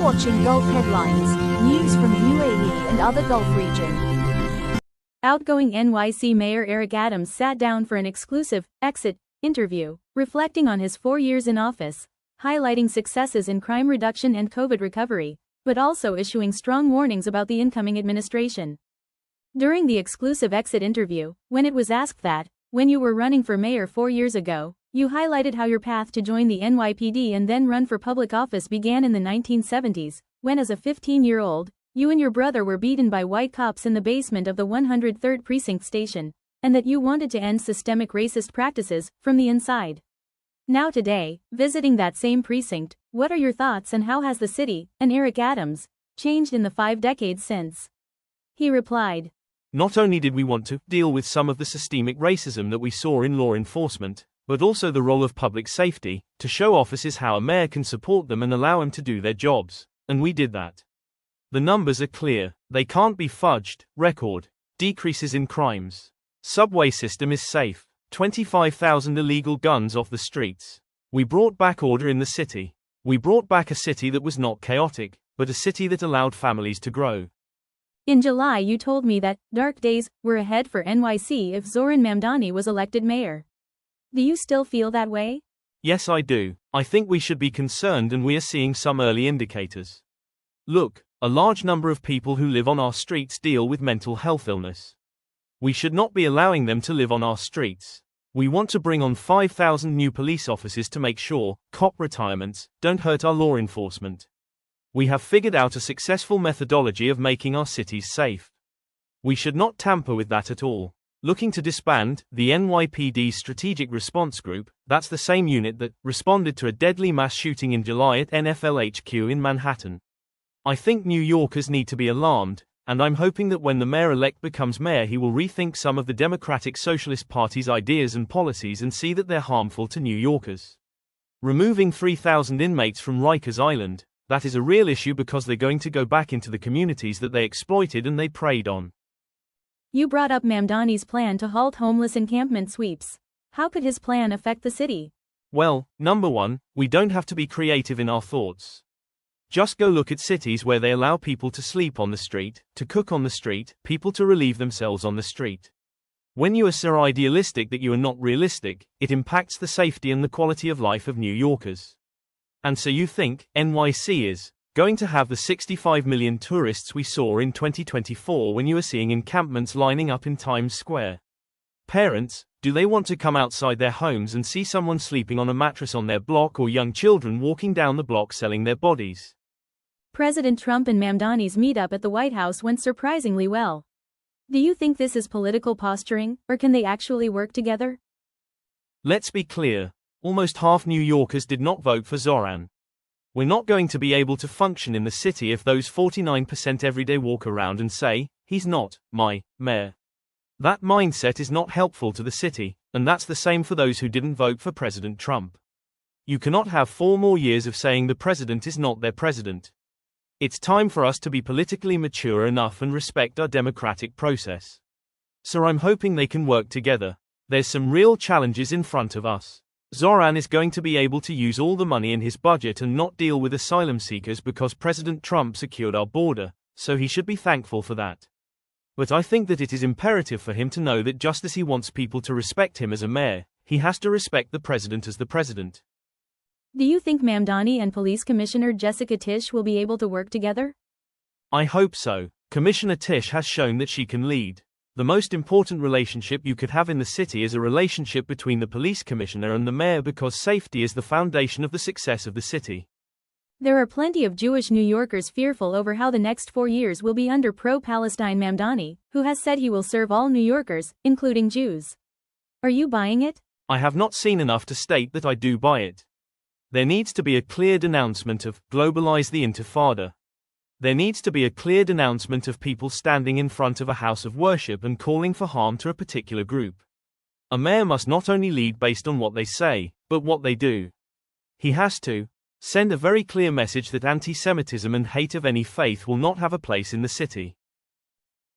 for watching Gulf Headlines, news from UAE and other Gulf region. Outgoing NYC Mayor Eric Adams sat down for an exclusive exit interview, reflecting on his 4 years in office, highlighting successes in crime reduction and COVID recovery, but also issuing strong warnings about the incoming administration. During the exclusive exit interview, when it was asked that, when you were running for mayor 4 years ago, you highlighted how your path to join the NYPD and then run for public office began in the 1970s, when as a 15-year-old, you and your brother were beaten by white cops in the basement of the 103rd Precinct station, and that you wanted to end systemic racist practices from the inside. Now today, visiting that same precinct, what are your thoughts and how has the city, and Eric Adams, changed in the 5 decades since? He replied, "Not only did we want to deal with some of the systemic racism that we saw in law enforcement, but also the role of public safety, to show officers how a mayor can support them and allow them to do their jobs, and we did that. The numbers are clear, they can't be fudged. Record decreases in crimes. Subway system is safe. 25,000 illegal guns off the streets. We brought back order in the city. We brought back a city that was not chaotic, but a city that allowed families to grow." In July you told me that dark days were ahead for NYC if Zohran Mamdani was elected mayor. Do you still feel that way? Yes, I do. I think we should be concerned, and we are seeing some early indicators. Look, a large number of people who live on our streets deal with mental health illness. We should not be allowing them to live on our streets. We want to bring on 5,000 new police officers to make sure cop retirements don't hurt our law enforcement. We have figured out a successful methodology of making our cities safe. We should not tamper with that at all. Looking to disband the NYPD Strategic Response Group, that's the same unit that responded to a deadly mass shooting in July at NFL HQ in Manhattan. I think New Yorkers need to be alarmed, and I'm hoping that when the mayor-elect becomes mayor he will rethink some of the Democratic Socialist Party's ideas and policies and see that they're harmful to New Yorkers. Removing 3,000 inmates from Rikers Island, that is a real issue because they're going to go back into the communities that they exploited and they preyed on. You brought up Mamdani's plan to halt homeless encampment sweeps. How could his plan affect the city? Well, number one, we don't have to be creative in our thoughts. Just go look at cities where they allow people to sleep on the street, to cook on the street, people to relieve themselves on the street. When you are so idealistic that you are not realistic, it impacts the safety and the quality of life of New Yorkers. And so you think NYC is going to have the 65 million tourists we saw in 2024 when you are seeing encampments lining up in Times Square? Parents, do they want to come outside their homes and see someone sleeping on a mattress on their block or young children walking down the block selling their bodies? President Trump and Mamdani's meetup at the White House went surprisingly well. Do you think this is political posturing, or can they actually work together? Let's be clear, almost half New Yorkers did not vote for Zohran. We're not going to be able to function in the city if those 49% every day walk around and say, "He's not my mayor." That mindset is not helpful to the city, and that's the same for those who didn't vote for President Trump. You cannot have 4 more years of saying the president is not their president. It's time for us to be politically mature enough and respect our democratic process. So I'm hoping they can work together. There's some real challenges in front of us. Zohran is going to be able to use all the money in his budget and not deal with asylum seekers because President Trump secured our border, so he should be thankful for that. But I think that it is imperative for him to know that just as he wants people to respect him as a mayor, he has to respect the president as the president. Do you think Mamdani and Police Commissioner Jessica Tisch will be able to work together? I hope so. Commissioner Tisch has shown that she can lead. The most important relationship you could have in the city is a relationship between the police commissioner and the mayor because safety is the foundation of the success of the city. There are plenty of Jewish New Yorkers fearful over how the next 4 years will be under pro-Palestine Mamdani, who has said he will serve all New Yorkers, including Jews. Are you buying it? I have not seen enough to state that I do buy it. There needs to be a clear denouncement of globalize the intifada. There needs to be a clear denouncement of people standing in front of a house of worship and calling for harm to a particular group. A mayor must not only lead based on what they say, but what they do. He has to send a very clear message that anti-Semitism and hate of any faith will not have a place in the city.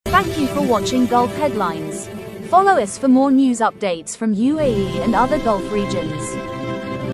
Thank you for watching Gulf Headlines. Follow us for more news updates from UAE and other Gulf regions.